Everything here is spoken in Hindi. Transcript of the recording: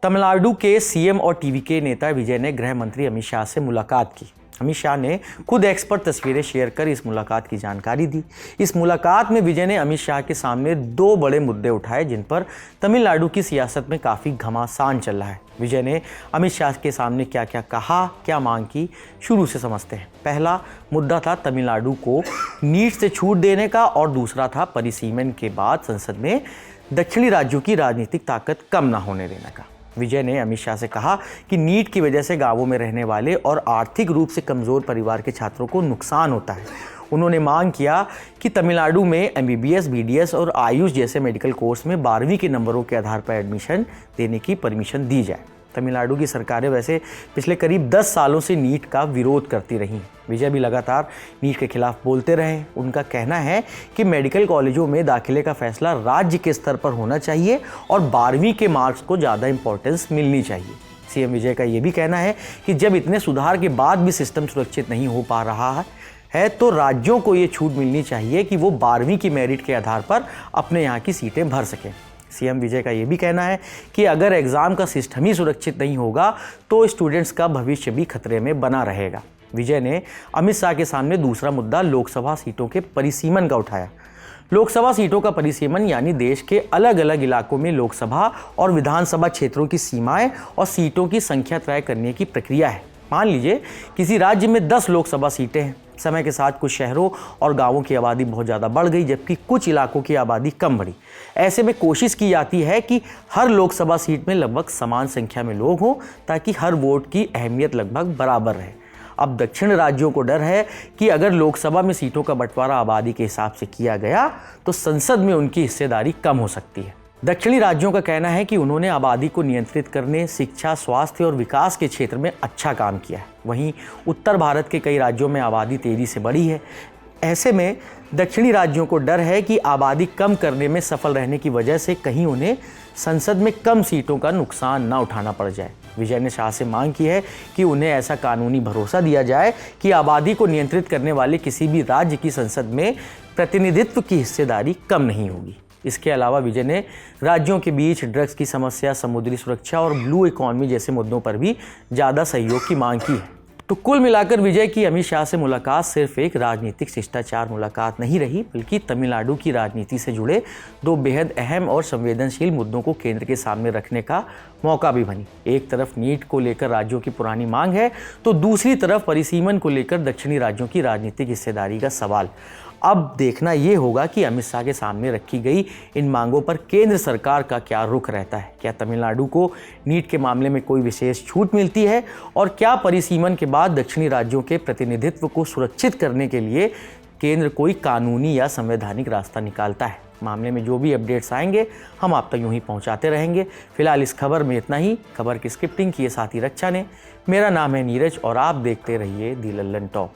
तमिलनाडु के सीएम और टीवीके नेता विजय ने गृह मंत्री अमित शाह से मुलाकात की। अमित शाह ने खुद एक्स पर तस्वीरें शेयर कर इस मुलाकात की जानकारी दी। इस मुलाकात में विजय ने अमित शाह के सामने दो बड़े मुद्दे उठाए जिन पर तमिलनाडु की सियासत में काफ़ी घमासान चल रहा है। विजय ने अमित शाह के सामने क्या क्या कहा, क्या मांग की, शुरू से समझते हैं। पहला मुद्दा था तमिलनाडु को नीट से छूट देने का और दूसरा था परिसीमन के बाद संसद में दक्षिणी राज्यों की राजनीतिक ताकत कम न होने देने का। विजय ने अमित शाह से कहा कि नीट की वजह से गांवों में रहने वाले और आर्थिक रूप से कमज़ोर परिवार के छात्रों को नुकसान होता है। उन्होंने मांग किया कि तमिलनाडु में एमबीबीएस, बीडीएस और आयुष जैसे मेडिकल कोर्स में 12वीं के नंबरों के आधार पर एडमिशन देने की परमिशन दी जाए। तमिलनाडु की सरकारें वैसे पिछले करीब 10 सालों से नीट का विरोध करती रहीं। विजय भी लगातार नीट के खिलाफ बोलते रहे। उनका कहना है कि मेडिकल कॉलेजों में दाखिले का फैसला राज्य के स्तर पर होना चाहिए और 12वीं के मार्क्स को ज़्यादा इंपॉर्टेंस मिलनी चाहिए। सीएम विजय का ये भी कहना है कि जब इतने सुधार के बाद भी सिस्टम सुरक्षित नहीं हो पा रहा है तो राज्यों को ये छूट मिलनी चाहिए कि वो 12वीं की मेरिट के आधार पर अपने यहाँ की सीटें भर सकें। सीएम विजय का ये भी कहना है कि अगर एग्ज़ाम का सिस्टम ही सुरक्षित नहीं होगा तो स्टूडेंट्स का भविष्य भी खतरे में बना रहेगा। विजय ने अमित शाह के सामने दूसरा मुद्दा लोकसभा सीटों के परिसीमन का उठाया। लोकसभा सीटों का परिसीमन यानी देश के अलग अलग इलाकों में लोकसभा और विधानसभा क्षेत्रों की सीमाएं और सीटों की संख्या तय करने की प्रक्रिया है। मान लीजिए किसी राज्य में 10 लोकसभा सीटें हैं। समय के साथ कुछ शहरों और गांवों की आबादी बहुत ज़्यादा बढ़ गई जबकि कुछ इलाकों की आबादी कम बढ़ी। ऐसे में कोशिश की जाती है कि हर लोकसभा सीट में लगभग समान संख्या में लोग हों ताकि हर वोट की अहमियत लगभग बराबर रहे। अब दक्षिण राज्यों को डर है कि अगर लोकसभा में सीटों का बंटवारा आबादी के हिसाब से किया गया तो संसद में उनकी हिस्सेदारी कम हो सकती है। दक्षिणी राज्यों का कहना है कि उन्होंने आबादी को नियंत्रित करने, शिक्षा, स्वास्थ्य और विकास के क्षेत्र में अच्छा काम किया है। वहीं उत्तर भारत के कई राज्यों में आबादी तेजी से बढ़ी है। ऐसे में दक्षिणी राज्यों को डर है कि आबादी कम करने में सफल रहने की वजह से कहीं उन्हें संसद में कम सीटों का नुकसान न उठाना पड़ जाए। विजय ने शाह से मांग की है कि उन्हें ऐसा कानूनी भरोसा दिया जाए कि आबादी को नियंत्रित करने वाले किसी भी राज्य की संसद में प्रतिनिधित्व की हिस्सेदारी कम नहीं होगी। इसके अलावा विजय ने राज्यों के बीच ड्रग्स की समस्या, समुद्री सुरक्षा और ब्लू इकॉनमी जैसे मुद्दों पर भी ज़्यादा सहयोग की मांग की है। तो कुल मिलाकर विजय की अमित शाह से मुलाकात सिर्फ एक राजनीतिक शिष्टाचार मुलाकात नहीं रही बल्कि तमिलनाडु की राजनीति से जुड़े दो बेहद अहम और संवेदनशील मुद्दों को केंद्र के सामने रखने का मौका भी बनी। एक तरफ नीट को लेकर राज्यों की पुरानी मांग है तो दूसरी तरफ परिसीमन को लेकर दक्षिणी राज्यों की राजनीतिक हिस्सेदारी का सवाल। अब देखना ये होगा कि अमित शाह के सामने रखी गई इन मांगों पर केंद्र सरकार का क्या रुख रहता है। क्या तमिलनाडु को नीट के मामले में कोई विशेष छूट मिलती है और क्या परिसीमन के बाद दक्षिणी राज्यों के प्रतिनिधित्व को सुरक्षित करने के लिए केंद्र कोई कानूनी या संवैधानिक रास्ता निकालता है। मामले में जो भी अपडेट्स आएंगे हम आप तक यूं ही पहुंचाते रहेंगे। फिलहाल इस खबर में इतना ही। खबर की स्क्रिप्टिंग की है साथी रक्षा ने। मेरा नाम है नीरज और आप देखते रहिए दी लल्लन टॉप।